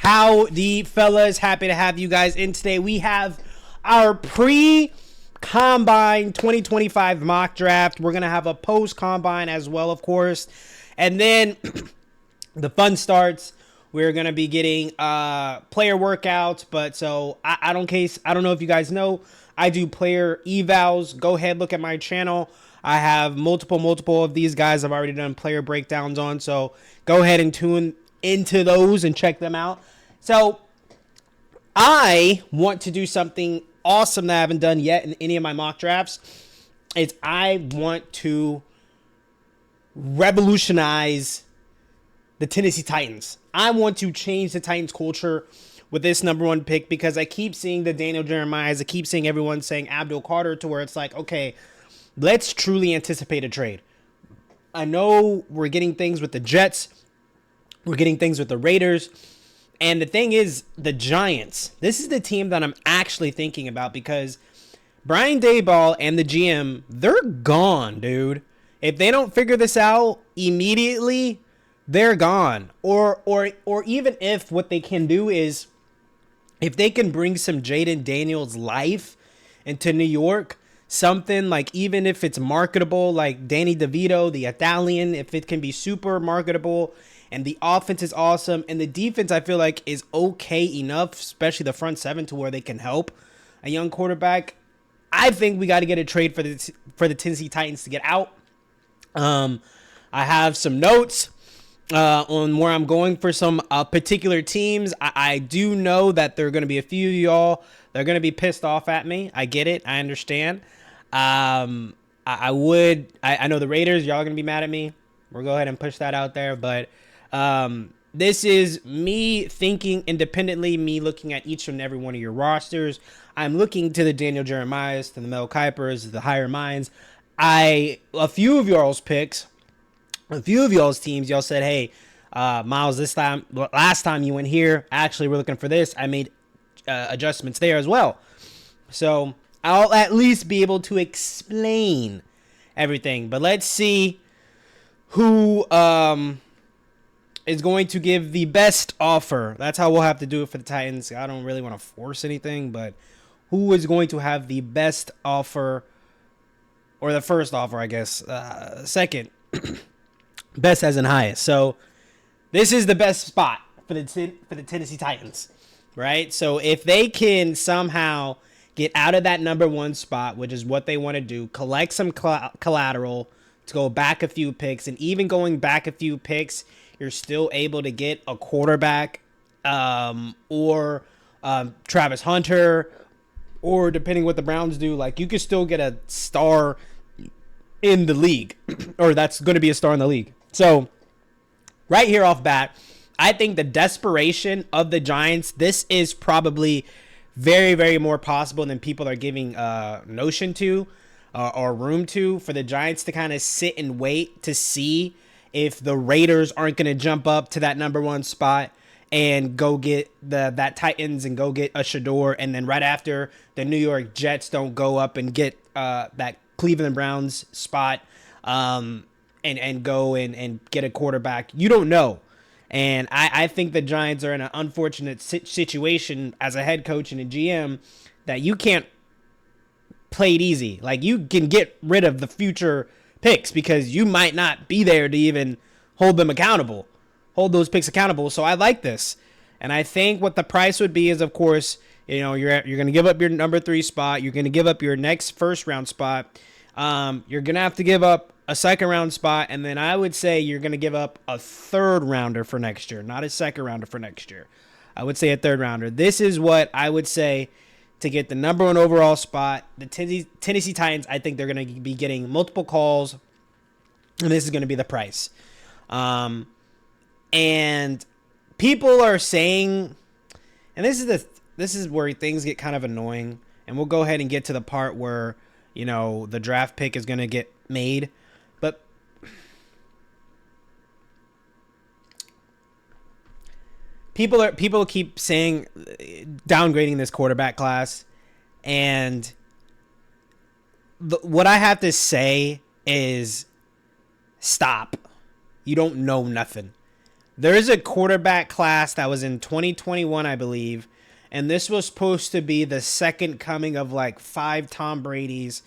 Howdy, fellas. Happy to have you guys in today. We have our pre-combine 2025 mock draft. We're going to have a post-combine as well, of course. And then the fun starts. We're going to be getting player workouts. But so I don't know if you guys know, I do player evals. Go ahead, look at my channel. I have multiple of these guys I've already done player breakdowns on. So go ahead and tune into those and check them out. So I want to do something awesome that I haven't done yet in any of my mock drafts. It's I want to revolutionize the Tennessee Titans. I want to change the Titans culture with this number one pick because I keep seeing the Daniel Jeremiahs. I keep seeing everyone saying Abdul Carter to where it's like, okay, let's truly anticipate a trade. I know we're getting things with the Jets. We're getting things with the Raiders. And the thing is, the Giants. This is the team that I'm actually thinking about because Brian Daboll and the GM, they're gone, dude. If they don't figure this out immediately, they're gone. Or even if what they can do is, if they can bring some Jaden Daniels life into New York, something like, even if it's marketable, like Danny DeVito, the Italian, if it can be super marketable, and the offense is awesome, and the defense I feel like is okay enough, especially the front seven, to where they can help a young quarterback. I think we got to get a trade for the Tennessee Titans to get out. I have some notes on where I'm going for some particular teams. I do know that there are going to be a few of y'all that are going to be pissed off at me. I get it. I understand. I know the Raiders, y'all are going to be mad at me. We'll go ahead and push that out there, but this is me thinking independently, me looking at each and every one of your rosters. I'm looking to the Daniel Jeremiahs, to the Mel Kipers, the higher minds. A few of y'all's picks, a few of y'all's teams, y'all said, hey, Miles, last time you went here, actually we're looking for this. I made adjustments there as well. So I'll at least be able to explain everything. But let's see who is going to give the best offer. That's how we'll have to do it for the Titans. I don't really want to force anything, but who is going to have the best offer, or the first offer, I guess. Second, best as in highest. So this is the best spot for the Tennessee Titans, right? So if they can somehow get out of that number one spot, which is what they want to do, collect some collateral to go back a few picks, and even going back a few picks, you're still able to get a quarterback or Travis Hunter, or depending what the Browns do, like you could still get a star in the league, or that's going to be a star in the league. So right here off bat, I think the desperation of the Giants, this is probably very, very more possible than people are giving notion to or room to, for the Giants to kind of sit and wait to see if the Raiders aren't going to jump up to that number one spot and go get that Titans and go get a Shador, and then right after the New York Jets don't go up and get that Cleveland Browns spot and go and get a quarterback. You don't know. And I think the Giants are in an unfortunate situation as a head coach and a GM that you can't play it easy. Like, you can get rid of the future picks because you might not be there to even hold those picks accountable. So I like this. And I think what the price would be is, of course, you're going to give up your number 3 spot. You're going to give up your next first round spot. You're going to have to give up a second round spot. And then I would say you're going to give up a third rounder for next year, not a second rounder for next year. I would say a third rounder. This is what I would say to get the number 1 overall spot. The Tennessee Titans, I think they're going to be getting multiple calls, and this is going to be the price. And people are saying, and this is where things get kind of annoying, and we'll go ahead and get to the part where, the draft pick is going to get made. But people keep saying, downgrading this quarterback class, and what I have to say is, stop. You don't know nothing. There is a quarterback class that was in 2021, I believe, and this was supposed to be the second coming of like 5 Tom Brady's.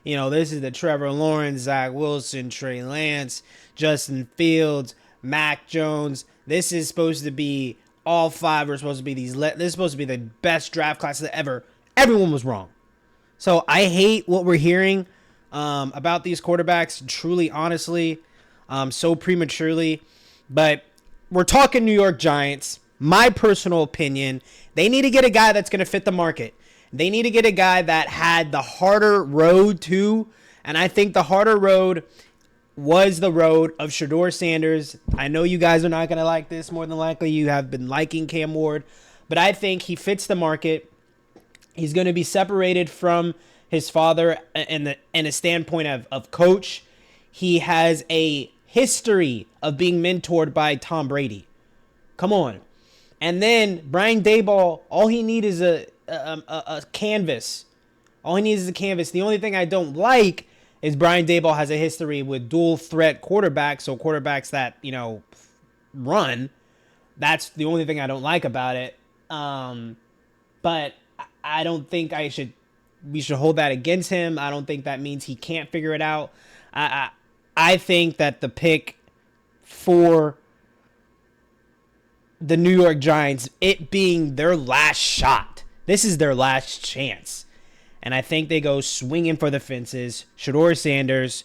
You know, this is the Trevor Lawrence, Zach Wilson, Trey Lance, Justin Fields, Mac Jones. This is supposed to be all 5 are supposed to be these. This is supposed to be the best draft classes ever. Everyone was wrong. So I hate what we're hearing about these quarterbacks. Truly, honestly, so prematurely, but we're talking New York Giants. My personal opinion, they need to get a guy that's going to fit the market. They need to get a guy that had the harder road too. And I think the harder road was the road of Shedeur Sanders. I know you guys are not going to like this. More than likely, you have been liking Cam Ward. But I think he fits the market. He's going to be separated from his father in a standpoint of coach. He has a history of being mentored by Tom Brady. Come on. And then Brian Daboll, all he needs is a canvas. All he needs is a canvas. The only thing I don't like is Brian Daboll has a history with dual threat quarterbacks, so quarterbacks that, you know, run. That's the only thing I don't like about it. But I don't think we should hold that against him. I don't think that means he can't figure it out. I think that the pick for the New York Giants, it being their last shot, this is their last chance. And I think they go swinging for the fences. Shedeur Sanders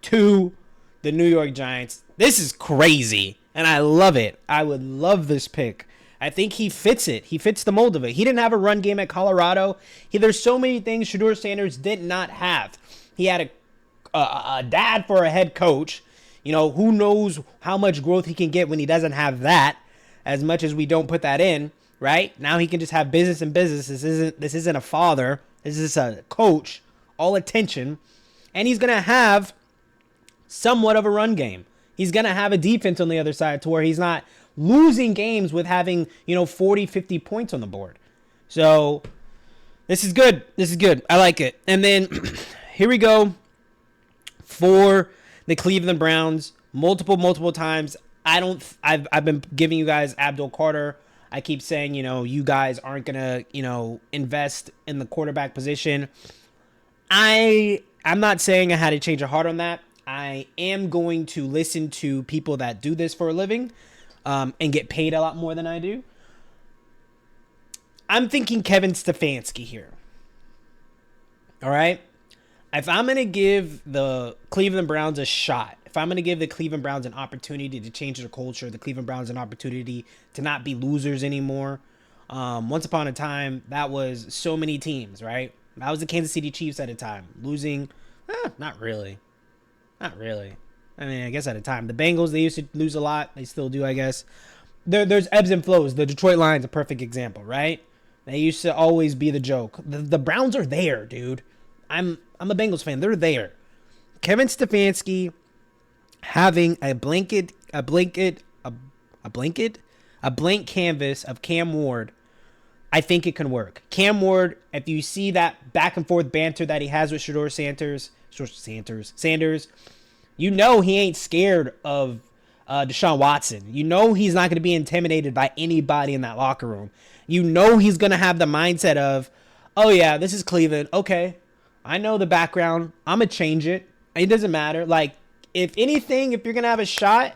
to the New York Giants. This is crazy, and I love it. I would love this pick. I think he fits it. He fits the mold of it. He didn't have a run game at Colorado. There's so many things Shedeur Sanders did not have. He had a dad for a head coach. You know, who knows how much growth he can get when he doesn't have that, as much as we don't put that in, right? Now he can just have business and business. This isn't a father. This is a coach, all attention. And he's going to have somewhat of a run game. He's going to have a defense on the other side to where he's not losing games with having, 40, 50 points on the board. So this is good. This is good. I like it. And then here we go for the Cleveland Browns. Multiple times. I've been giving you guys Abdul Carter. I keep saying, you guys aren't going to, invest in the quarterback position. I'm not saying I had to change a heart on that. I am going to listen to people that do this for a living and get paid a lot more than I do. I'm thinking Kevin Stefanski here. All right? If I'm going to give the Cleveland Browns a shot, if I'm going to give the Cleveland Browns an opportunity to change their culture, the Cleveland Browns an opportunity to not be losers anymore. Once upon a time, that was so many teams, right? That was the Kansas City Chiefs at a time. Losing, not really. Not really. I mean, I guess at a time. The Bengals, they used to lose a lot. They still do, I guess. There's ebbs and flows. The Detroit Lions, a perfect example, right? They used to always be the joke. The Browns are there, dude. I'm a Bengals fan. They're there. Kevin Stefanski having a blank canvas of Cam Ward, I think it can work. Cam Ward, if you see that back and forth banter that he has with Shedeur Sanders, you know he ain't scared of Deshaun Watson. You know he's not going to be intimidated by anybody in that locker room. You know he's going to have the mindset of, oh yeah, this is Cleveland. Okay, I know the background. I'm going to change it. It doesn't matter. Like, if anything, if you're going to have a shot,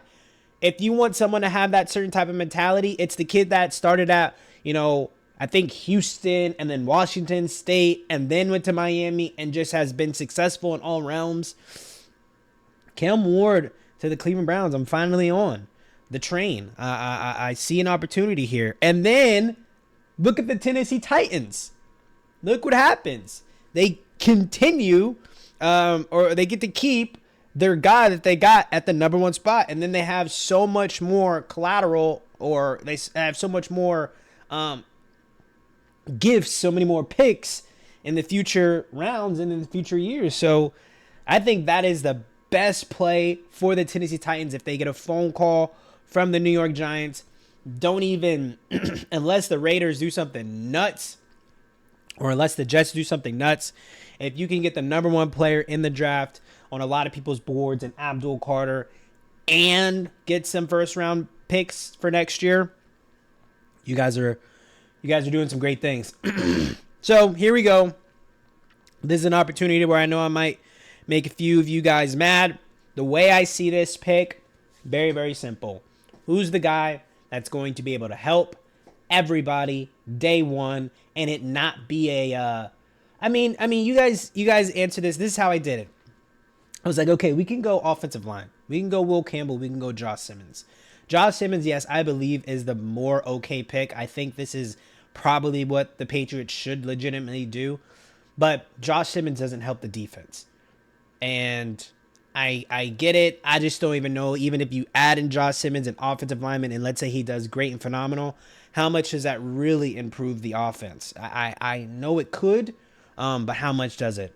if you want someone to have that certain type of mentality, it's the kid that started at, I think Houston and then Washington State and then went to Miami and just has been successful in all realms. Cam Ward to the Cleveland Browns. I'm finally on the train. I see an opportunity here. And then look at the Tennessee Titans. Look what happens. They continue or they get to keep their guy that they got at the number 1 spot. And then they have so much more collateral, or they have so much more gifts, so many more picks in the future rounds and in the future years. So I think that is the best play for the Tennessee Titans. If they get a phone call from the New York Giants, don't even, unless the Raiders do something nuts, or unless the Jets do something nuts, if you can get the number 1 player in the draft on a lot of people's boards and Abdul Carter and get some first round picks for next year, you guys are doing some great things. So here we go. This is an opportunity where I know I might make a few of you guys mad. The way I see this pick, very, very simple. Who's the guy that's going to be able to help everybody day one and it not be a I mean you guys answer this. This is how I did it. I was like, okay, we can go offensive line. We can go Will Campbell. We can go Josh Simmons. Josh Simmons, yes, I believe is the more okay pick. I think this is probably what the Patriots should legitimately do. But Josh Simmons doesn't help the defense. And I get it. I just don't even know, even if you add in Josh Simmons, an offensive lineman, and let's say he does great and phenomenal, how much does that really improve the offense? I know it could, but how much does it?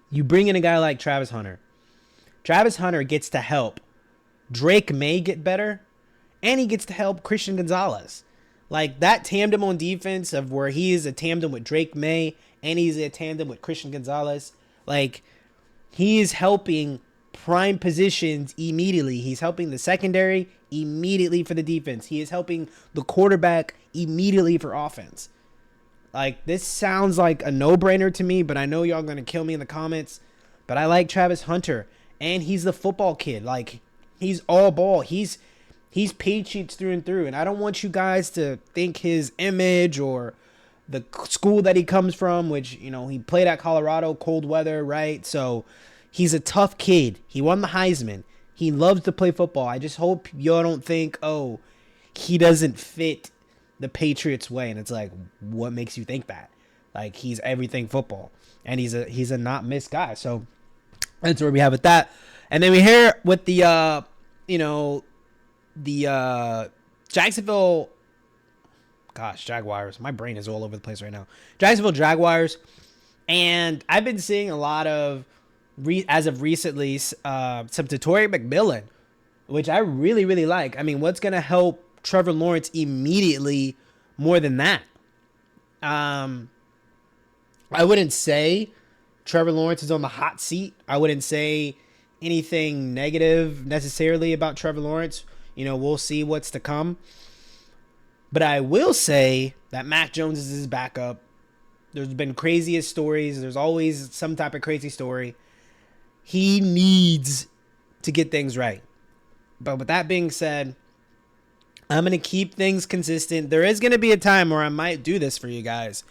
You bring in a guy like Travis Hunter. Travis Hunter gets to help Drake May get better, and he gets to help Christian Gonzalez. Like that tandem on defense of where he is a tandem with Drake May and he's a tandem with Christian Gonzalez. Like he is helping prime positions immediately. He's helping the secondary immediately for the defense. He is helping the quarterback immediately for offense. Like this sounds like a no-brainer to me, but I know y'all going to kill me in the comments. But I like Travis Hunter, and he's the football kid. Like he's all ball. He's Patriots through and through. And I don't want you guys to think his image or the school that he comes from, which, you know, he played at Colorado, cold weather, right? So he's a tough kid. He won the Heisman. He loves to play football. I just hope y'all don't think, oh, he doesn't fit the Patriots way. And it's like, what makes you think that? Like, he's everything football. And he's a not miss guy. So that's where we have with that. And then we hear with the, Jacksonville, Jaguars. My brain is all over the place right now. Jacksonville Jaguars. And I've been seeing a lot of, as of recently, some Tatori McMillan, which I really, really like. I mean, what's going to help Trevor Lawrence immediately more than that? I wouldn't say Trevor Lawrence is on the hot seat. I wouldn't say anything negative necessarily about Trevor Lawrence. You know, we'll see what's to come. But I will say that Mac Jones is his backup. There's been craziest stories. There's always some type of crazy story. He needs to get things right. But with that being said, I'm going to keep things consistent. There is going to be a time where I might do this for you guys,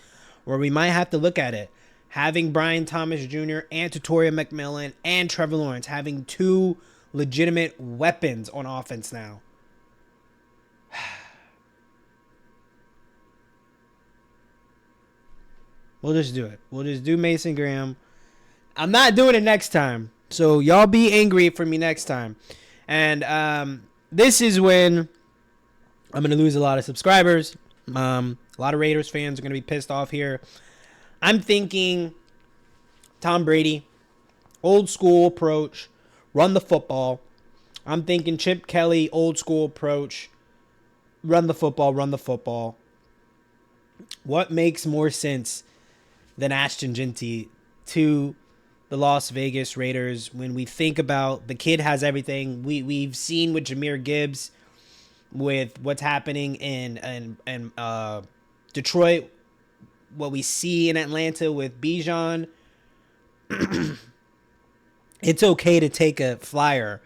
where we might have to look at it. Having Brian Thomas Jr. and Tatori McMillan and Trevor Lawrence having two legitimate weapons on offense now. We'll just do it. We'll just do Mason Graham. I'm not doing it next time. So y'all be angry for me next time. And this is when I'm going to lose a lot of subscribers. A lot of Raiders fans are going to be pissed off here. I'm thinking Tom Brady, old school approach, run the football. I'm thinking Chip Kelly, old school approach, run the football, run the football. What makes more sense than Ashton Genty to the Las Vegas Raiders when we think about the kid has everything? We've seen with Jahmyr Gibbs, with what's happening in Detroit, what we see in Atlanta with Bijan. It's okay to take a flyer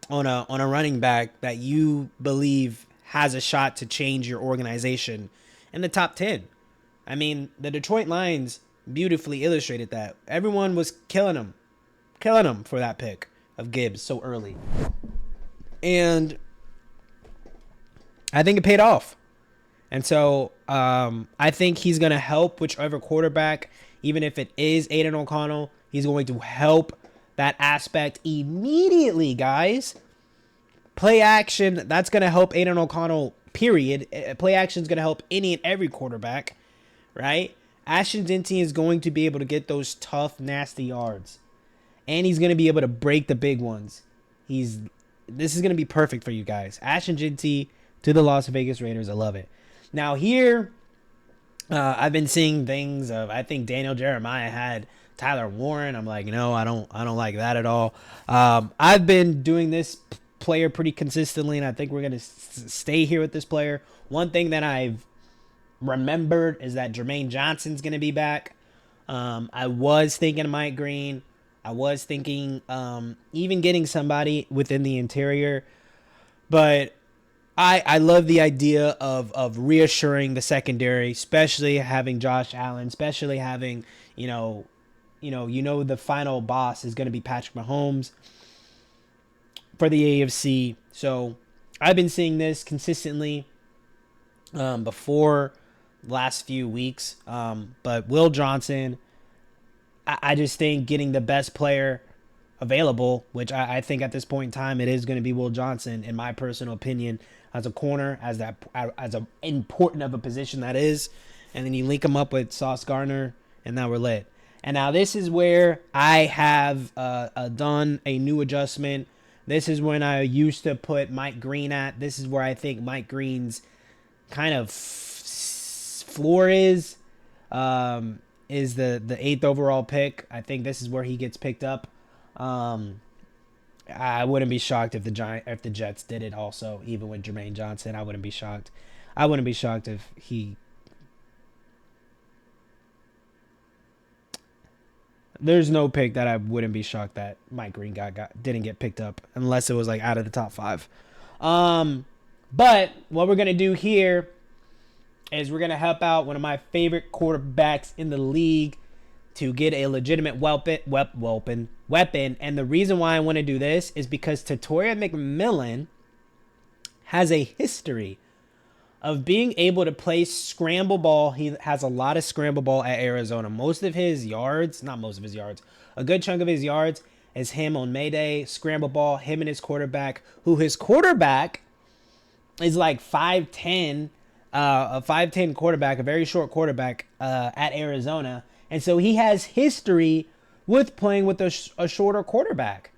on a running back that you believe has a shot to change your organization in the top 10. I mean, the Detroit Lions beautifully illustrated that. Everyone was killing him for that pick of Gibbs so early. And I think it paid off. And so I think he's going to help whichever quarterback, even if it is Aiden O'Connell, he's going to help that aspect immediately, guys. Play action, that's going to help Aiden O'Connell, period. Play action is going to help any and every quarterback, right? Ashton Genty is going to be able to get those tough, nasty yards. And he's going to be able to break the big ones. This is going to be perfect for you guys. Ashton Genty to the Las Vegas Raiders. I love it. Now here, I've been seeing things of, I think Daniel Jeremiah had Tyler Warren. I'm like, no, I don't like that at all. I've been doing this player pretty consistently, and I think we're going to stay here with this player. One thing that I've remembered is that Jermaine Johnson's going to be back. I was thinking Mike Green. I was thinking even getting somebody within the interior. But I love the idea of reassuring the secondary, especially having Josh Allen, especially having, the final boss is going to be Patrick Mahomes for the AFC. So I've been seeing this consistently before the last few weeks. But Will Johnson, I just think getting the best player available, which I think at this point in time it is going to be Will Johnson, in my personal opinion, as a corner, as a important of a position that is, and then you link him up with Sauce Gardner, and now we're lit. And now this is where I have done a new adjustment. This is when I used to put Mike Green at. This is where I think Mike Green's kind of floor is the 8th overall pick. I think this is where he gets picked up. I wouldn't be shocked if the Jets did it also, even with Jermaine Johnson. I wouldn't be shocked. I wouldn't be shocked if he. There's no pick that I wouldn't be shocked that Mike Green didn't get picked up unless it was like out of the top 5. But what we're gonna do here is we're gonna help out one of my favorite quarterbacks in the league to get a legitimate weapon. And the reason why I want to do this is because Tatoria McMillan has a history of being able to play scramble ball. He has a lot of scramble ball at Arizona. A good chunk of his yards is him on Mayday, scramble ball, him and his quarterback, who his quarterback is like 5'10", a 5'10" quarterback, a very short quarterback at Arizona. And so he has history with playing with a shorter quarterback.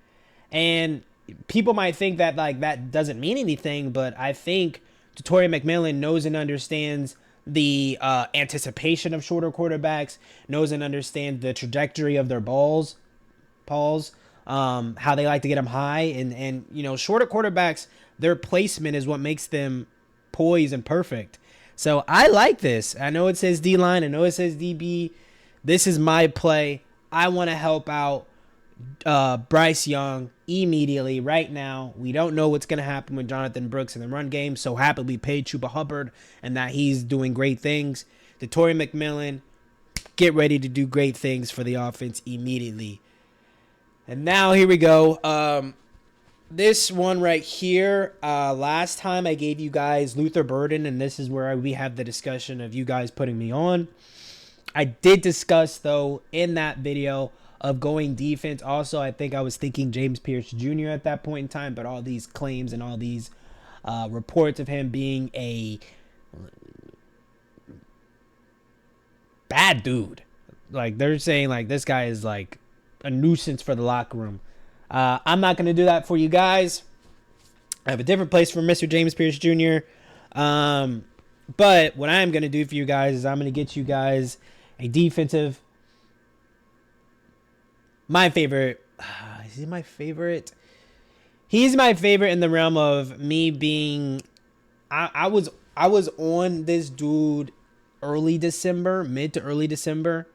And people might think that like that doesn't mean anything, but I think Tatoria McMillan knows and understands the anticipation of shorter quarterbacks, knows and understands the trajectory of their balls, how they like to get them high. And shorter quarterbacks, their placement is what makes them poised and perfect. So I like this. I know it says D-line. I know it says DB. This is my play. I want to help out Bryce Young immediately right now. We don't know what's going to happen with Jonathan Brooks in the run game. So happily paid Chuba Hubbard and that he's doing great things. Tatoria McMillan, get ready to do great things for the offense immediately. And now here we go. This one right here, last time I gave you guys Luther Burden, and this is where we have the discussion of you guys putting me on. I did discuss, though, in that video of going defense. Also, I think I was thinking James Pierce Jr. at that point in time, but all these claims and all these reports of him being a bad dude. Like, they're saying, like, this guy is, like, a nuisance for the locker room. I'm not going to do that for you guys. I have a different place for Mr. James Pierce Jr. But what I am going to do for you guys is I'm going to get you guys a defensive. My favorite. Is he my favorite? He's my favorite in the realm of me being. I was on this dude mid to early December.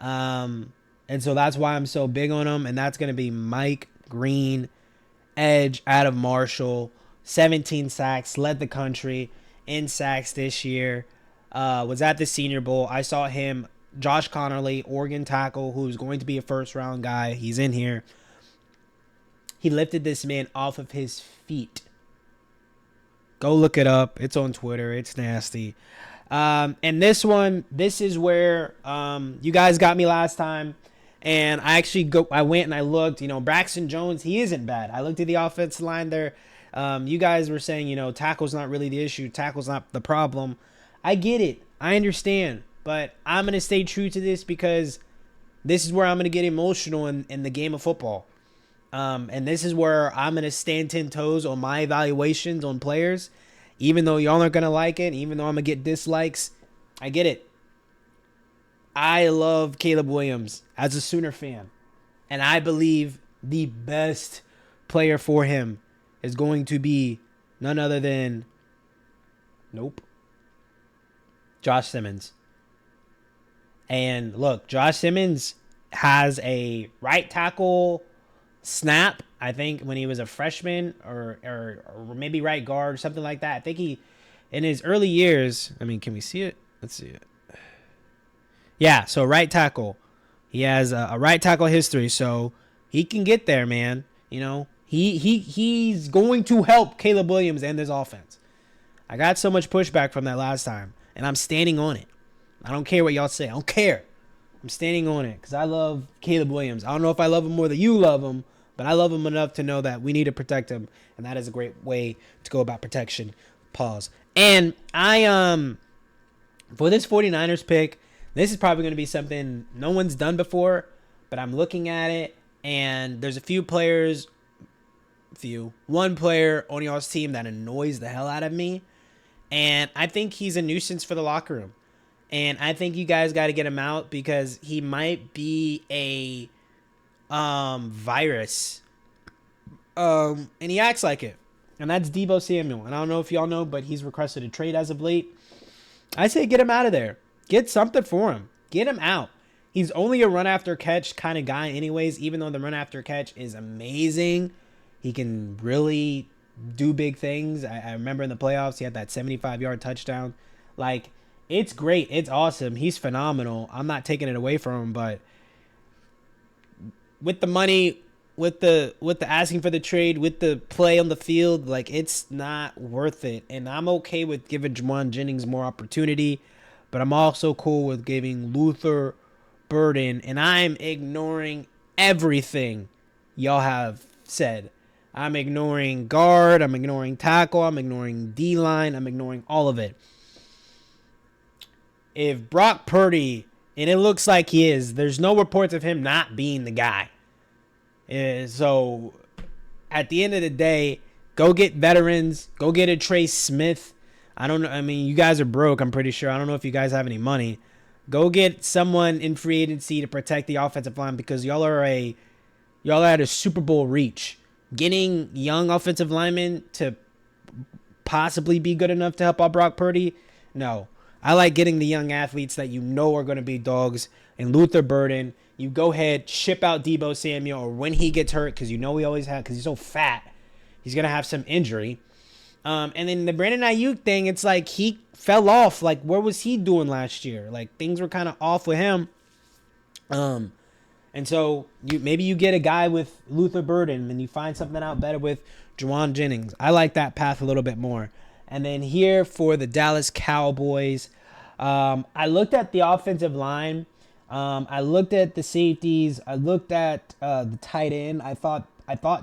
And so that's why I'm so big on him. And that's going to be Mike Green, edge out of Marshall. 17 sacks, led the country in sacks this year. Was at the Senior Bowl. I saw him, Josh Connerly, Oregon tackle, who's going to be a first-round guy. He's in here. He lifted this man off of his feet. Go look it up. It's on Twitter. It's nasty. And this is where you guys got me last time. And I went and I looked, Braxton Jones, he isn't bad. I looked at the offensive line there. You guys were saying, tackle's not really the issue. Tackle's not the problem. I get it. I understand. But I'm going to stay true to this because this is where I'm going to get emotional in the game of football. And this is where I'm going to stand 10 toes on my evaluations on players. Even though y'all aren't going to like it, even though I'm going to get dislikes, I get it. I love Caleb Williams as a Sooner fan. And I believe the best player for him is going to be none other than, nope, Josh Simmons. And look, Josh Simmons has a right tackle snap, I think, when he was a freshman, or maybe right guard, something like that. I think he, in his early years, I mean, can we see it? Let's see it. Yeah, so right tackle. He has a right tackle history, so he can get there, man. You know, he's going to help Caleb Williams and this offense. I got so much pushback from that last time, and I'm standing on it. I don't care what y'all say. I don't care. I'm standing on it because I love Caleb Williams. I don't know if I love him more than you love him, but I love him enough to know that we need to protect him, and that is a great way to go about protection. Pause. And for this 49ers pick, this is probably going to be something no one's done before, but I'm looking at it, and there's one player on y'all's team that annoys the hell out of me, and I think he's a nuisance for the locker room. And I think you guys got to get him out because he might be a virus. And he acts like it. And that's Deebo Samuel. And I don't know if y'all know, but he's requested a trade as of late. I say get him out of there. Get something for him. Get him out. He's only a run after catch kind of guy anyways, even though the run after catch is amazing. He can really do big things. I remember in the playoffs, he had that 75-yard touchdown. Like, it's great. It's awesome. He's phenomenal. I'm not taking it away from him, but with the money, with the asking for the trade, with the play on the field, like, it's not worth it. And I'm okay with giving Juwan Jennings more opportunity, but I'm also cool with giving Luther Burden, and I'm ignoring everything y'all have said. I'm ignoring guard, I'm ignoring tackle, I'm ignoring D-line, I'm ignoring all of it. If Brock Purdy, and it looks like he is, there's no reports of him not being the guy. So at the end of the day, go get veterans. Go get a Trace Smith. I don't know. I mean, you guys are broke, I'm pretty sure. I don't know if you guys have any money. Go get someone in free agency to protect the offensive line because y'all are at a Super Bowl reach. Getting young offensive linemen to possibly be good enough to help out Brock Purdy, no. I like getting the young athletes that you know are going to be dogs. And Luther Burden, you go ahead, ship out Deebo Samuel, or when he gets hurt, because you know he always has, because he's so fat, he's going to have some injury. And then the Brandon Ayuk thing, it's like he fell off. Like, where was he doing last year? Like, things were kind of off with him. And so maybe you get a guy with Luther Burden and you find something out better with Juwan Jennings. I like that path a little bit more. And then here for the Dallas Cowboys, I looked at the offensive line. I looked at the safeties. I looked at the tight end. I thought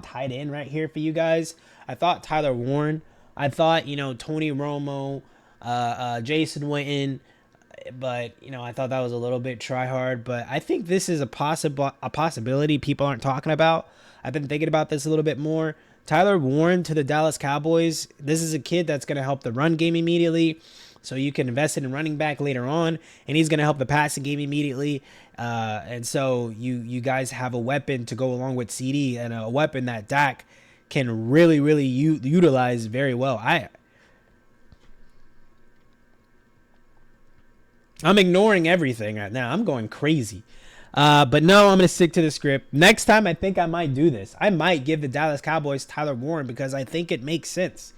tight end right here for you guys. I thought Tyler Warren. I thought, Tony Romo, Jason Witten. But, I thought that was a little bit try hard. But I think this is a possibility people aren't talking about. I've been thinking about this a little bit more. Tyler Warren to the Dallas Cowboys. This is a kid that's going to help the run game immediately. So you can invest in running back later on. And he's going to help the passing game immediately. And so you guys have a weapon to go along with CD and a weapon that Dak can really, really utilize very well. I'm ignoring everything right now. I'm going crazy. But no, I'm going to stick to the script. Next time, I think I might do this. I might give the Dallas Cowboys Tyler Warren because I think it makes sense.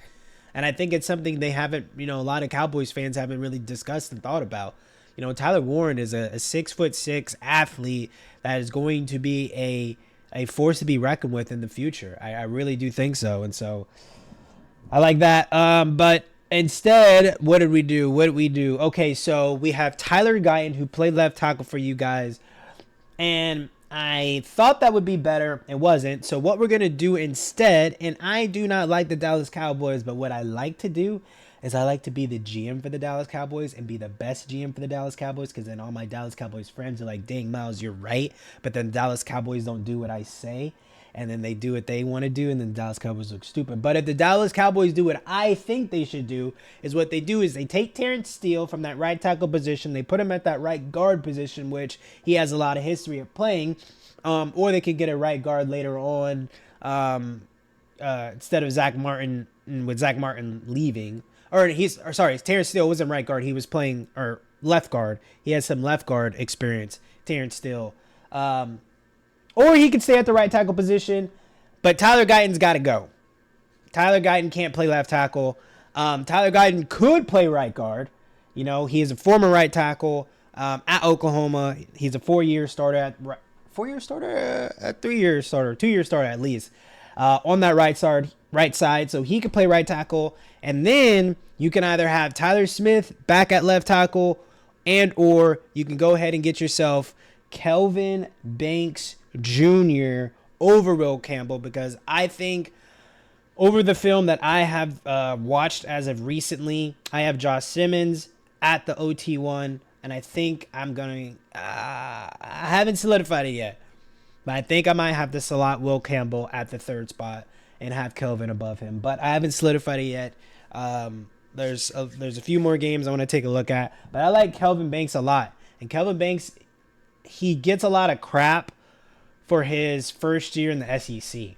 And I think it's something they haven't, a lot of Cowboys fans haven't really discussed and thought about. Tyler Warren is a 6'6" athlete that is going to be a force to be reckoned with in the future. I really do think so. And so I like that. But instead, what did we do? Okay, so we have Tyler Guyton, who played left tackle for you guys. And I thought that would be better. It wasn't. So what we're going to do instead, and I do not like the Dallas Cowboys, but what I like to do is I like to be the GM for the Dallas Cowboys and be the best GM for the Dallas Cowboys, because then all my Dallas Cowboys friends are like, dang, Miles, you're right. But then Dallas Cowboys don't do what I say. And then they do what they want to do, and then the Dallas Cowboys look stupid. But if the Dallas Cowboys do what I think they should do, is what they do is they take Terrence Steele from that right tackle position, they put him at that right guard position, which he has a lot of history of playing, or they could get a right guard later on, instead of Zach Martin, with Zach Martin leaving, or sorry, Terrence Steele wasn't right guard. He was playing or left guard. He has some left guard experience. Terrence Steele, or he could stay at the right tackle position, but Tyler Guyton's got to go. Tyler Guyton can't play left tackle. Tyler Guyton could play right guard. You know, he is a former right tackle at Oklahoma. He's a 4-year starter at 4-year starter, a 3-year starter, 2-year starter at least on that right side. So he could play right tackle, and then you can either have Tyler Smith back at left tackle, and or you can go ahead and get yourself Kelvin Banks Jr. over Will Campbell, because I think over the film that I have watched as of recently, I have Josh Simmons at the OT1, and I think I'm going to... I haven't solidified it yet, but I think I might have to slot Will Campbell at the third spot and have Kelvin above him, but I haven't solidified it yet. There's a few more games I want to take a look at, but I like Kelvin Banks a lot. And Kelvin Banks, he gets a lot of crap for his first year in the SEC.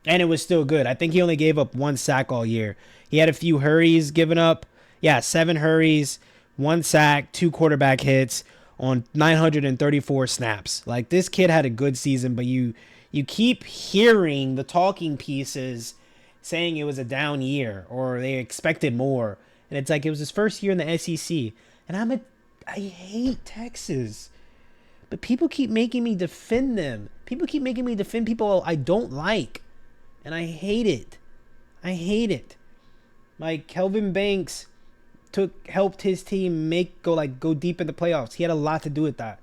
And it was still good. I think he only gave up 1 sack all year. He had a few hurries given up. Yeah, 7 hurries, 1 sack, 2 quarterback hits on 934 snaps. Like, this kid had a good season, but you keep hearing the talking pieces saying it was a down year or they expected more. And it's like it was his first year in the SEC. And I hate Texas. But people keep making me defend them. People keep making me defend people I don't like. And I hate it. I hate it. Like, Kelvin Banks helped his team go deep in the playoffs. He had a lot to do with that.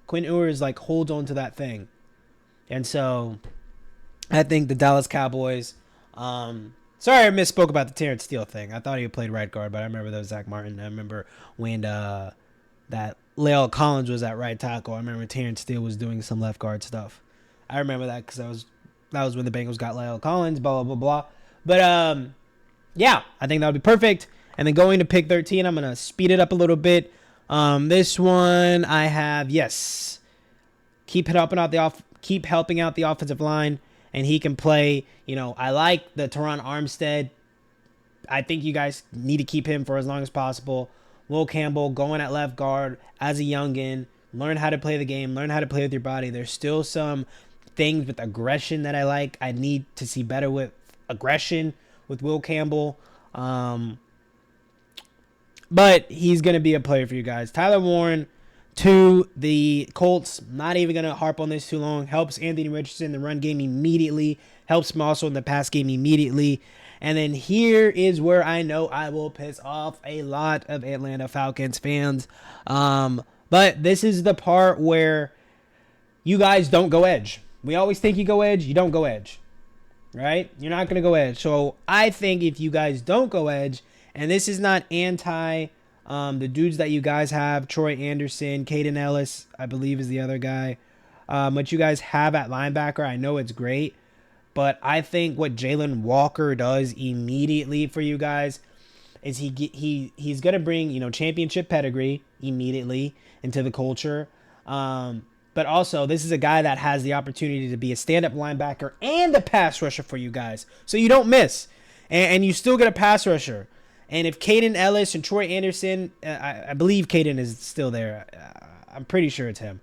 Quinn Ewers holds on to that thing. And so I think the Dallas Cowboys, sorry I misspoke about the Terrence Steele thing. I thought he played right guard, but I remember that was Zach Martin. I remember when that La'el Collins was at right tackle. I remember Terrence Steele was doing some left guard stuff. I remember that because that was when the Bengals got La'el Collins, blah, blah, blah, blah. But, yeah, I think that would be perfect. And then going to pick 13, I'm going to speed it up a little bit. This one I have, yes, keep helping out the offensive line, and he can play. You know, I like the Teron Armstead. I think you guys need to keep him for as long as possible. Will Campbell going at left guard as a youngin. Learn how to play the game. Learn how to play with your body. There's still some things with aggression that I like. I need to see better with aggression with Will Campbell. But he's going to be a player for you guys. Tyler Warren to the Colts. Not even going to harp on this too long. Helps Anthony Richardson in the run game immediately. Helps him also in the pass game immediately. And then here is where I know I will piss off a lot of Atlanta Falcons fans. But this is the part where you guys don't go edge. We always think you go edge. You don't go edge. Right? You're not going to go edge. So I think if you guys don't go edge, and this is not anti the dudes that you guys have, Troy Anderson, Caden Ellis, I believe is the other guy. What you guys have at linebacker, I know it's great. But I think what Jalen Walker does immediately for you guys is he's going to bring, championship pedigree immediately into the culture. But also, this is a guy that has the opportunity to be a stand-up linebacker and a pass rusher for you guys. So you don't miss. And you still get a pass rusher. And if Caden Ellis and Troy Anderson, I believe Caden is still there. I'm pretty sure it's him.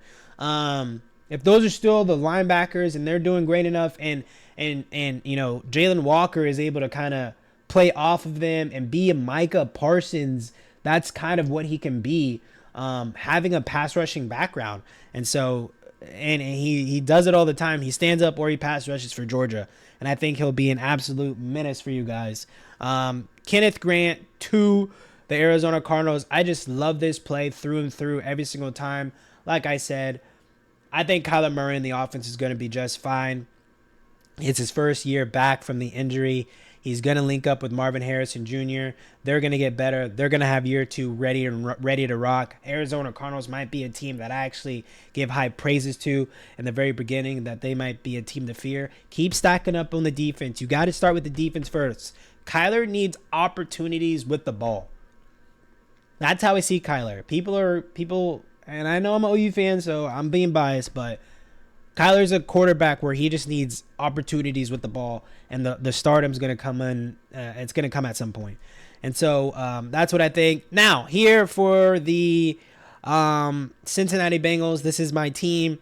If those are still the linebackers and they're doing great enough, and Jalen Walker is able to kind of play off of them and be a Micah Parsons, that's kind of what he can be, having a pass rushing background. And so, and he does it all the time. He stands up or he pass rushes for Georgia. And I think he'll be an absolute menace for you guys. Kenneth Grant to the Arizona Cardinals. I just love this play through and through every single time. Like I said, I think Kyler Murray in the offense is going to be just fine. It's his first year back from the injury. He's going to link up with Marvin Harrison Jr. They're going to get better. They're going to have year 2 ready to rock. Arizona Cardinals might be a team that I actually give high praises to in the very beginning, that they might be a team to fear. Keep stacking up on the defense. You got to start with the defense first. Kyler needs opportunities with the ball. That's how I see Kyler. People, and I know I'm an OU fan, so I'm being biased, but Kyler's a quarterback where he just needs opportunities with the ball, and the stardom's going to come in. It's going to come at some point. And so that's what I think. Now, here for the Cincinnati Bengals, this is my team.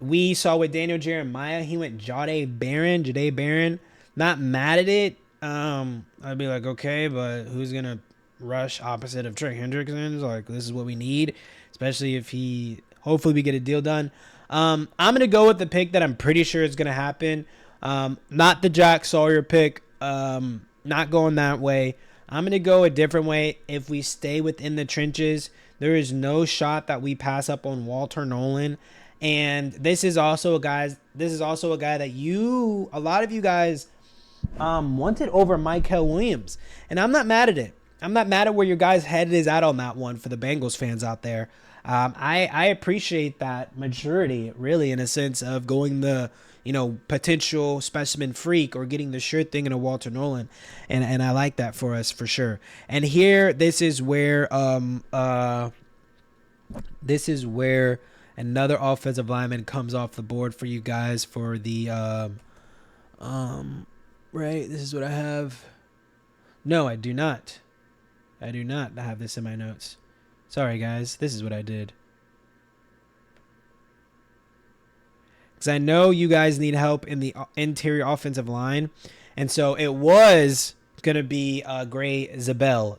We saw with Daniel Jeremiah, he went Jahdae Barron. Not mad at it. I'd be like, okay, but who's going to rush opposite of Trey Hendrickson? Like, this is what we need, especially if hopefully we get a deal done. I'm going to go with the pick that I'm pretty sure is going to happen. Not the Jack Sawyer pick. Not going that way. I'm going to go a different way. If we stay within the trenches, there is no shot that we pass up on Walter Nolan. And this is also a guy that a lot of you guys wanted over Mykel Williams. And I'm not mad at it. I'm not mad at where your guys' head is at on that one for the Bengals fans out there. I appreciate that maturity, really, in a sense of going the, potential specimen freak or getting the sure thing in a Walter Nolan. And I like that for us for sure. And here, this is where another offensive lineman comes off the board for you guys for the, right, this is what I have. No, I do not. I do not have this in my notes. Sorry, guys. This is what I did. Because I know you guys need help in the interior offensive line. And so it was going to be Gray Zabel.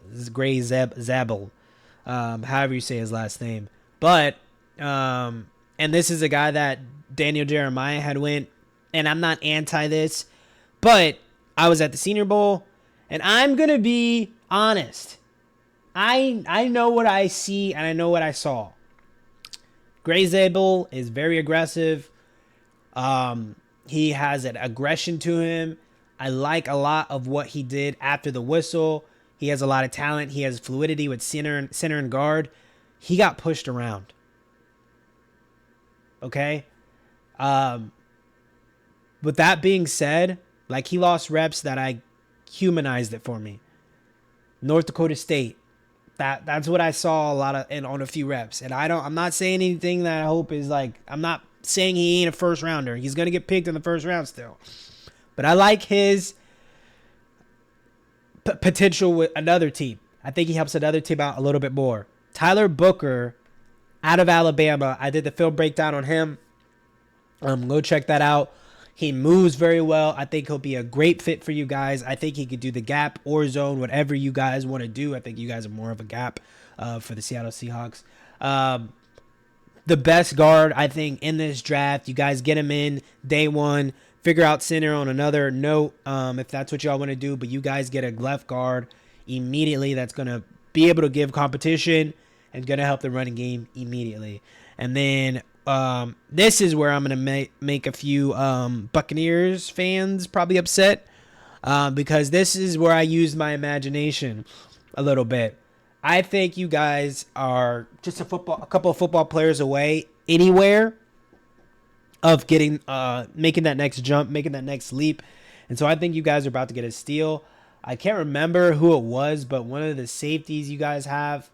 However you say his last name. But, and this is a guy that Daniel Jeremiah had went. And I'm not anti this. But I was at the Senior Bowl. And I'm going to be honest. I know what I see and I know what I saw. Gray Zabel is very aggressive. He has an aggression to him. I like a lot of what he did after the whistle. He has a lot of talent. He has fluidity with center and guard. He got pushed around. Okay? With that being said, like he lost reps that I humanized it for me. North Dakota State. That's what I saw a lot of on a few reps. And I'm not saying anything that I hope is like, I'm not saying he ain't a first rounder. He's going to get picked in the first round still. But I like his potential with another team. I think he helps another team out a little bit more. Tyler Booker out of Alabama. I did the film breakdown on him. Go check that out. He moves very well. I think he'll be a great fit for you guys. I think he could do the gap or zone, whatever you guys want to do. I think you guys are more of a gap for the Seattle Seahawks. The best guard, I think, in this draft. You guys get him in day one. Figure out center on another note if that's what y'all want to do. But you guys get a left guard immediately that's going to be able to give competition and going to help the running game immediately. And then this is where I'm going to make a few Buccaneers fans probably upset because this is where I use my imagination a little bit. I think you guys are just a couple of football players away anywhere of getting making that next jump, making that next leap. And so I think you guys are about to get a steal. I can't remember who it was, but one of the safeties you guys have,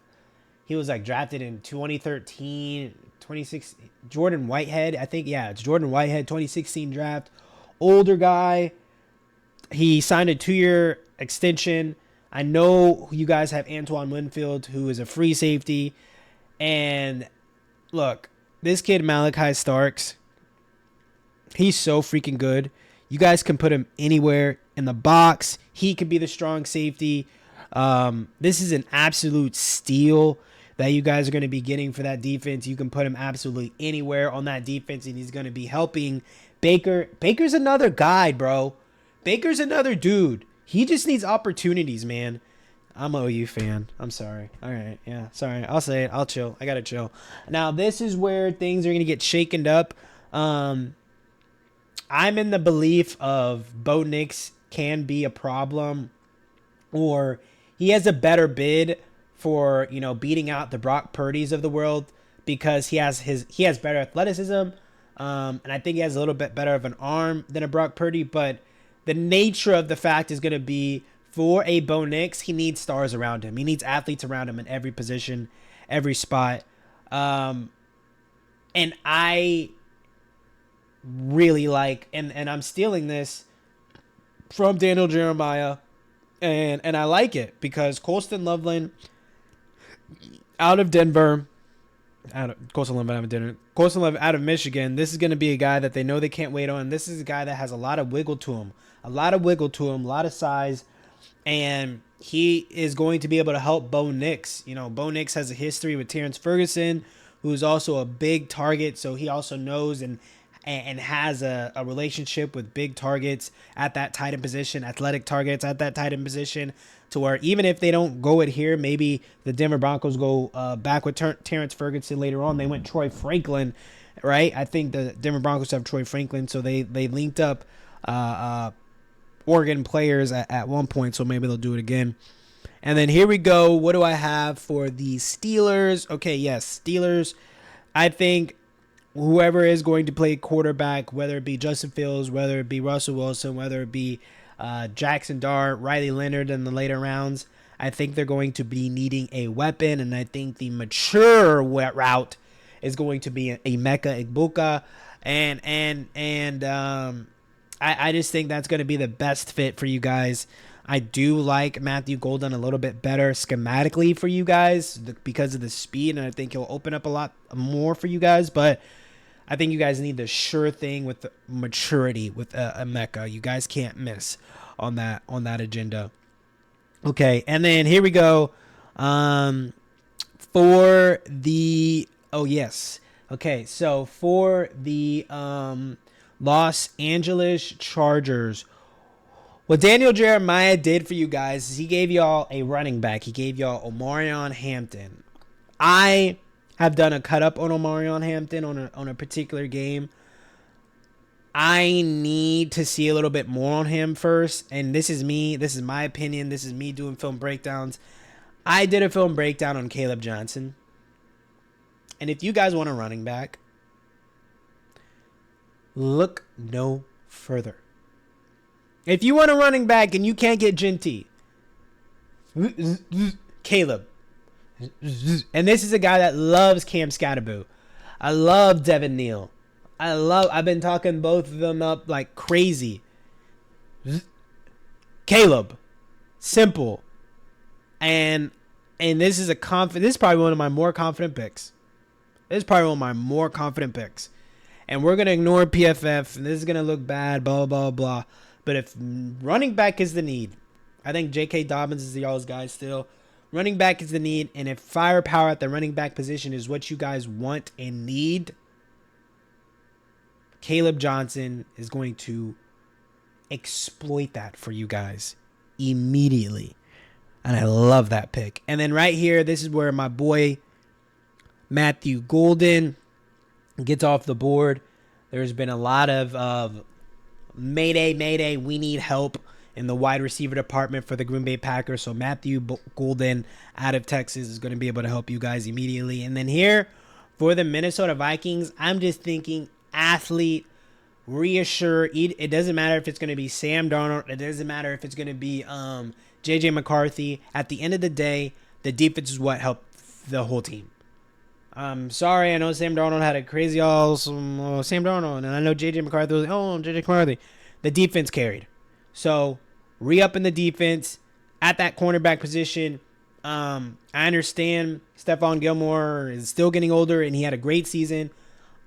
he was like drafted in 2013, 2016. Jordan Whitehead, I think. Yeah, it's Jordan Whitehead, 2016 draft. Older guy. He signed a 2-year extension. I know you guys have Antoine Winfield, who is a free safety. And look, this kid, Malachi Starks, he's so freaking good. You guys can put him anywhere in the box. He could be the strong safety. This is an absolute steal that you guys are going to be getting for that defense. You can put him absolutely anywhere on that defense, and he's going to be helping Baker. Baker's another guy, bro. Baker's another dude. He just needs opportunities, man. I'm an OU fan. I'm sorry. All right. Yeah, sorry. I'll say it. I'll chill. I got to chill. Now, this is where things are going to get shaken up. I'm in the belief of Bo Nix can be a problem, or he has a better bid for, beating out the Brock Purdy's of the world because he has better athleticism. And I think he has a little bit better of an arm than a Brock Purdy, but the nature of the fact is going to be for a Bo Nix, he needs stars around him. He needs athletes around him in every position, every spot. And I really like, and I'm stealing this from Daniel Jeremiah, and I like it because Colston Loveland out of Denver, Colston Loveland out of Denver, Colston Loveland out of Michigan. This is going to be a guy that they know they can't wait on. This is a guy that has a lot of wiggle to him, a lot of size, and he is going to be able to help Bo Nix. You know, Bo Nix has a history with Terrence Ferguson, who's also a big target, so he also knows and has a relationship with big targets at that tight end position, athletic targets at that tight end position, to where even if they don't go it here, maybe the Denver Broncos go back with Terrence Ferguson later on. They went Troy Franklin, right? I think the Denver Broncos have Troy Franklin, so they linked up Oregon players at one point, so maybe they'll do it again. And then here we go. What do I have for the Steelers? Okay, yes, Steelers. I think whoever is going to play quarterback, whether it be Justin Fields, whether it be Russell Wilson, whether it be Jackson Dart, Riley Leonard in the later rounds, I think they're going to be needing a weapon, and I think the mature route is going to be a Mecca Igbuka, and I just think that's going to be the best fit for you guys. I do like Matthew Golden a little bit better schematically for you guys because of the speed, and I think he'll open up a lot more for you guys, but I think you guys need the sure thing with the maturity with a Mecca. You guys can't miss on that agenda. Okay, and then here we go. For the Okay, so for the Los Angeles Chargers, what Daniel Jeremiah did for you guys is he gave y'all a running back. He gave y'all Omarion Hampton. I have done a cut up on Omarion Hampton on a particular game. I need to see a little bit more on him first. And this is me. This is my opinion. This is me doing film breakdowns. I did a film breakdown on Caleb Johnson. And if you guys want a running back, look no further. If you want a running back and you can't get Genty, Caleb. And this is a guy that loves Cam Scatterboo. I love Devin Neal. I've been talking both of them up like crazy. Caleb. Simple. And this is this is probably one of my more confident picks. And we're going to ignore PFF, and this is going to look bad, blah, blah, blah. But if running back is the need, I think J.K. Dobbins is y'all's guy still. Running back is the need, and if firepower at the running back position is what you guys want and need, Caleb Johnson is going to exploit that for you guys immediately. And I love that pick. And then right here, this is where my boy Matthew Golden gets off the board. There's been a lot of Mayday, we need help in the wide receiver department for the Green Bay Packers. So Matthew Golden out of Texas is going to be able to help you guys immediately. And then here for the Minnesota Vikings, I'm just thinking athlete, reassure. It doesn't matter if it's going to be Sam Darnold. It doesn't matter if it's going to be J.J. McCarthy. At the end of the day, the defense is what helped the whole team. Sorry, I know Sam Darnold had a crazy Sam Darnold, and I know J.J. McCarthy was J.J. McCarthy. The defense carried. So, re-up in the defense at that cornerback position. I understand Stephon Gilmore is still getting older, and he had a great season.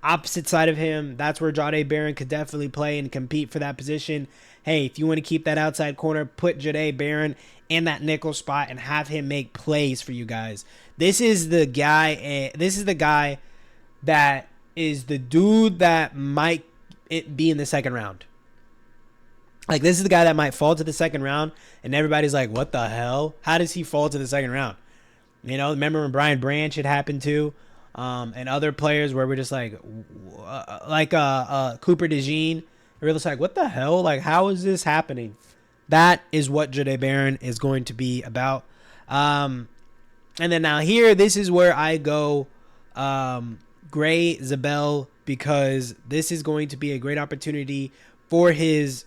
Opposite side of him, that's where Jahdae Barron could definitely play and compete for that position. Hey, if you want to keep that outside corner, put Jahdae Barron in that nickel spot and have him make plays for you guys. This is the guy. This is the guy that is the dude that might be in the second round. Like, this is the guy that might fall to the second round, and everybody's like, what the hell? How does he fall to the second round? You know, remember when Brian Branch had happened too, and other players where we're just like Cooper DeJean. We're just like, what the hell? Like, how is this happening? That is what Jahdae Barron is going to be about. And then now here, this is where I go Gray Zabel, because this is going to be a great opportunity for his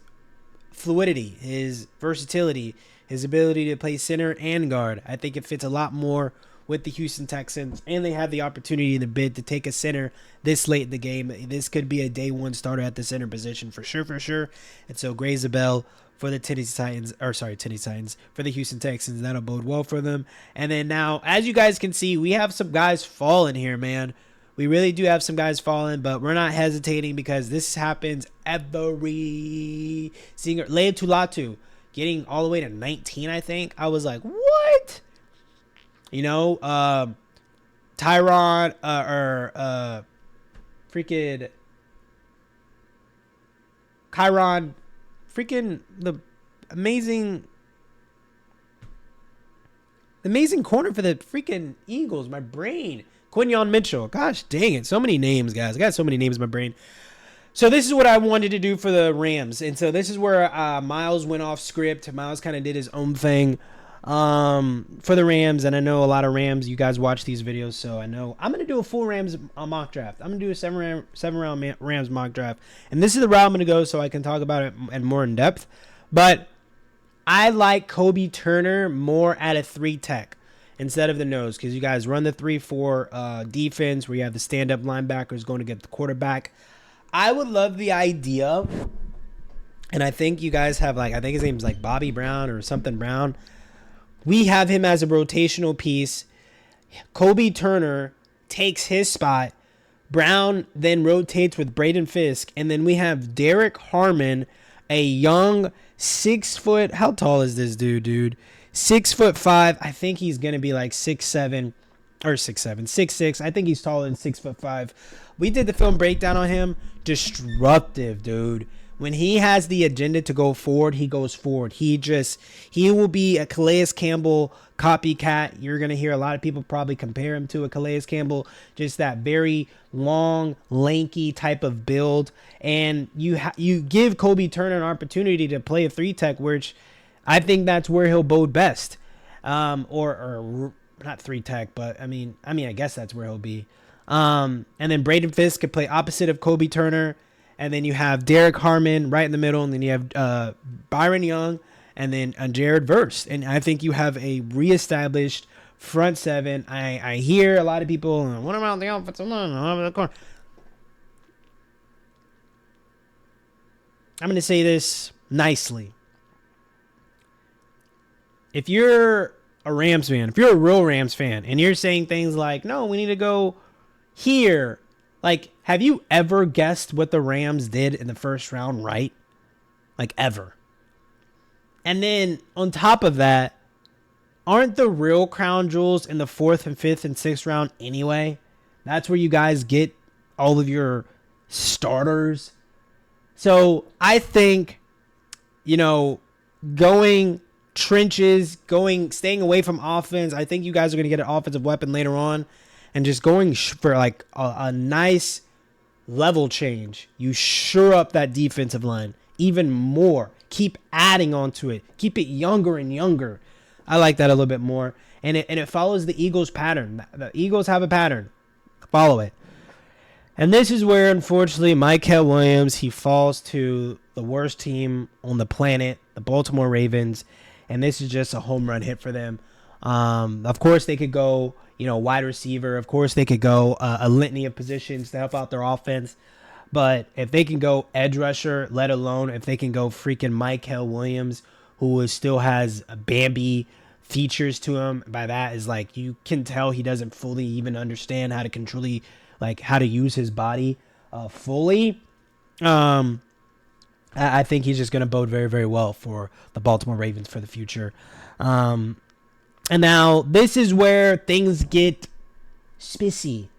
fluidity, his versatility, his ability to play center and guard. I think it fits a lot more with the Houston Texans, and they have the opportunity in the bid to take a center this late in the game. This could be a day one starter at the center position for sure. And so Gray Zabel for the Tennessee Titans, for the Houston Texans. That'll bode well for them. And then now, as you guys can see, we have some guys falling here, man. We really do have some guys falling, but we're not hesitating because this happens every single. Leia Tulatu getting all the way to 19, I think. I was like, what? You know, Tyron freaking Chiron, freaking the amazing corner for the freaking Eagles. My brain. Quinyon Mitchell. Gosh dang it. So many names, guys. I got so many names in my brain. So this is what I wanted to do for the Rams. And so this is where Miles went off script. Miles kind of did his own thing for the Rams. And I know a lot of Rams, you guys watch these videos. So I know I'm going to do a full Rams mock draft. I'm going to do a seven round Rams mock draft. And this is the route I'm going to go so I can talk about it and more in depth. But I like Kobe Turner more at a 3 tech instead of the nose, because you guys run the 3-4 defense where you have the stand-up linebackers going to get the quarterback. I would love the idea, and I think you guys have, like, I think his name's like Bobby Brown or something Brown. We have him as a rotational piece. Kobe Turner takes his spot. Brown then rotates with Braden Fisk, and then we have Derek Harmon, a young 6 foot. How tall is this dude? 6'5". I think he's gonna be like 6'7" or 6'7", 6'6". I think he's taller than 6'5". We did the film breakdown on him. Disruptive, dude. When he has the agenda to go forward, he goes forward. He will be a Calais Campbell copycat. You're going to hear a lot of people probably compare him to a Calais Campbell. Just that very long, lanky type of build. And you give Kobe Turner an opportunity to play a 3 tech, which I think that's where he'll bode best. Or not 3 tech, but I mean, I guess that's where he'll be. And then Braden Fisk could play opposite of Kobe Turner. And then you have Derek Harmon right in the middle. And then you have Byron Young and then Jared Verse. And I think you have a reestablished front seven. I hear a lot of people, what about the offensive line? I'm going to say this nicely. If you're a Rams fan, if you're a real Rams fan, and you're saying things like, no, we need to go here. Like, have you ever guessed what the Rams did in the first round right? Like, ever. And then, on top of that, aren't the real crown jewels in the 4th and 5th and 6th round anyway? That's where you guys get all of your starters. So, I think, going trenches, staying away from offense. I think you guys are going to get an offensive weapon later on. And just going for like a nice level change. You shore up that defensive line even more. Keep adding onto it. Keep it younger and younger. I like that a little bit more. And it follows the Eagles' pattern. The Eagles have a pattern. Follow it. And this is where, unfortunately, Mykel Williams, he falls to the worst team on the planet, the Baltimore Ravens. And this is just a home run hit for them. Of course, they could go, wide receiver. Of course, they could go a litany of positions to help out their offense. But if they can go edge rusher, let alone if they can go freaking Mykel Williams, who still has Bambi features to him. By that is like you can tell he doesn't fully even understand how to control, like how to use his body fully. I think he's just going to bode very, very well for the Baltimore Ravens for the future. And now this is where things get spicy.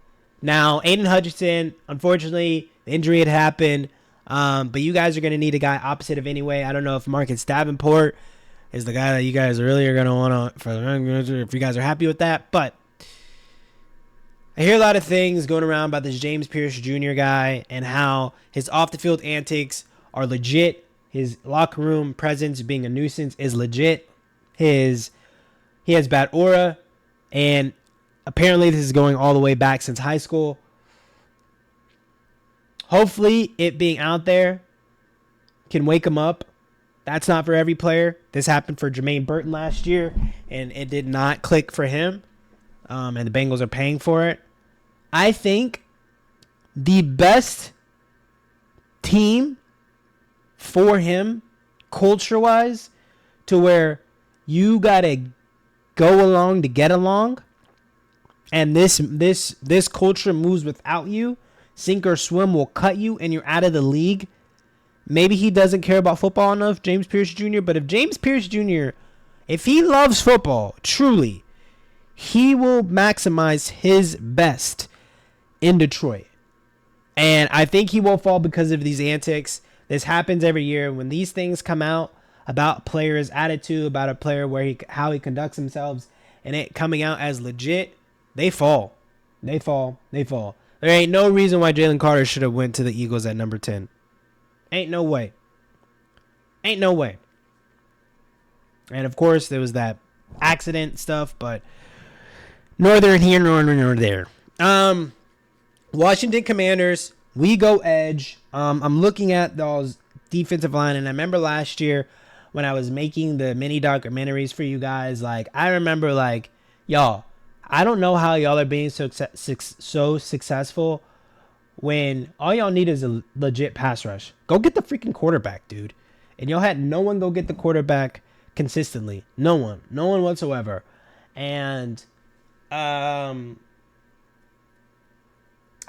Now, Aiden Hutchinson, unfortunately, the injury had happened. But you guys are going to need a guy opposite of anyway. I don't know if Marcus Davenport is the guy that you guys really are going to want to, if you guys are happy with that. But I hear a lot of things going around about this James Pierce Jr. guy and how his off-the-field antics are legit. His locker room presence being a nuisance is legit. He has bad aura, and apparently this is going all the way back since high school. Hopefully it being out there can wake him up. That's not for every player. This happened for Jermaine Burton last year, and it did not click for him. and the Bengals are paying for it. I think the best team for him, culture-wise, to where you gotta go along to get along, and this culture moves without you, sink or swim, will cut you, and you're out of the league. Maybe he doesn't care about football enough, James Pierce Jr., but if James Pierce Jr., if he loves football, truly, he will maximize his best in Detroit. And I think he won't fall because of these antics. This happens every year. When these things come out about players' attitude, about a player how he conducts himself, and it coming out as legit, they fall. They fall. There ain't no reason why Jalen Carter should have went to the Eagles at number 10. Ain't no way. And of course, there was that accident stuff, but neither here nor there. Washington Commanders, we go edge. I'm looking at those defensive line, and I remember last year when I was making the mini documentaries for you guys, like, I remember, like, y'all, I don't know how y'all are being so successful when all y'all need is a legit pass rush. Go get the freaking quarterback, dude. And y'all had no one go get the quarterback consistently. No one whatsoever. And I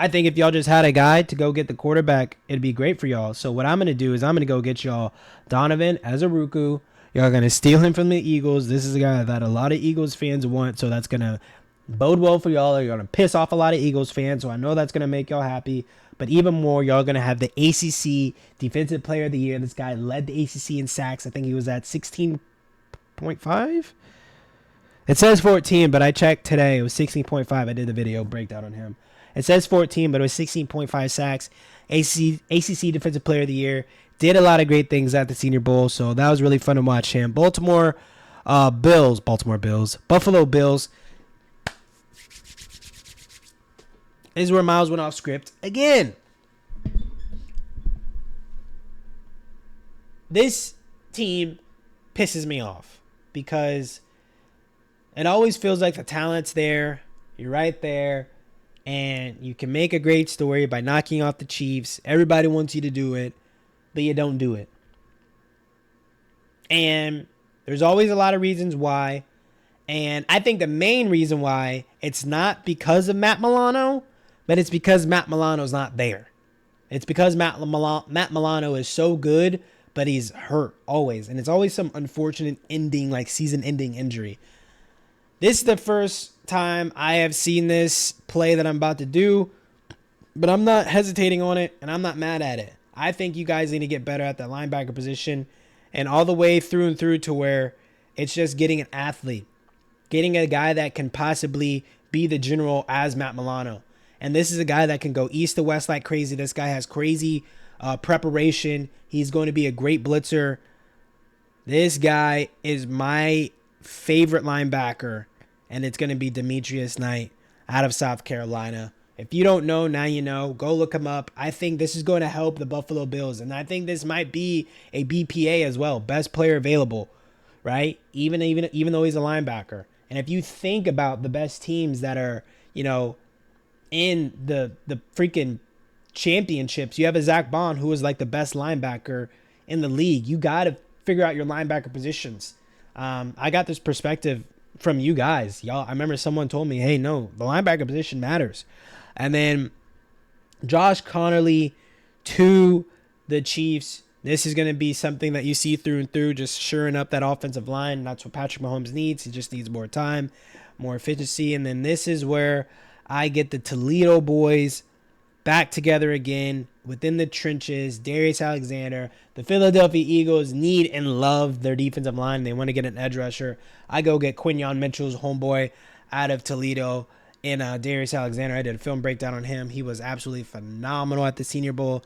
think if y'all just had a guy to go get the quarterback, it'd be great for y'all. So what I'm going to do is I'm going to go get y'all Donovan Azubuike. Y'all are going to steal him from the Eagles. This is a guy that a lot of Eagles fans want, so that's going to bode well for y'all. You're going to piss off a lot of Eagles fans, so I know that's going to make y'all happy. But even more, y'all are going to have the ACC Defensive Player of the Year. This guy led the ACC in sacks. I think he was at 16.5? It says 14, but I checked today. It was 16.5. I did the video breakdown on him. It says 14, but it was 16.5 sacks. ACC Defensive Player of the Year. Did a lot of great things at the Senior Bowl, so that was really fun to watch him. Buffalo Bills. This is where Miles went off script again. This team pisses me off because it always feels like the talent's there. You're right there. And you can make a great story by knocking off the Chiefs. Everybody wants you to do it, but you don't do it. And there's always a lot of reasons why. And I think the main reason why, it's not because of Matt Milano, but it's because Matt Milano's not there. It's because Matt Milano is so good, but he's hurt always. And it's always some unfortunate ending, like season-ending injury. This is the first time I have seen this play that I'm about to do, but I'm not hesitating on it, and I'm not mad at it. I think you guys need to get better at that linebacker position, and all the way through and through to where it's just getting an athlete, getting a guy that can possibly be the general as Matt Milano. And this is a guy that can go east to west like crazy. This guy has crazy preparation. He's going to be a great blitzer. This guy is my favorite linebacker, and it's going to be Demetrius Knight out of South Carolina. If you don't know, now you know. Go look him up. I think this is going to help the Buffalo Bills, and I think this might be a BPA as well, best player available, right? Even though he's a linebacker. And if you think about the best teams that are, in the freaking championships, you have a Zach Bond who is like the best linebacker in the league. You got to figure out your linebacker positions. I got this perspective from you guys, y'all. I remember someone told me, hey, no, the linebacker position matters. And then Josh Connerly to the Chiefs. This is going to be something that you see through and through, just shoring up that offensive line. That's what Patrick Mahomes needs. He just needs more time, more efficiency. And then this is where I get the Toledo boys back together again within the trenches. Darius Alexander. The Philadelphia Eagles need and love their defensive line. They want to get an edge rusher. I go get Quinyon Mitchell's homeboy out of Toledo and Darius Alexander. I did a film breakdown on him. He was absolutely phenomenal at the Senior Bowl.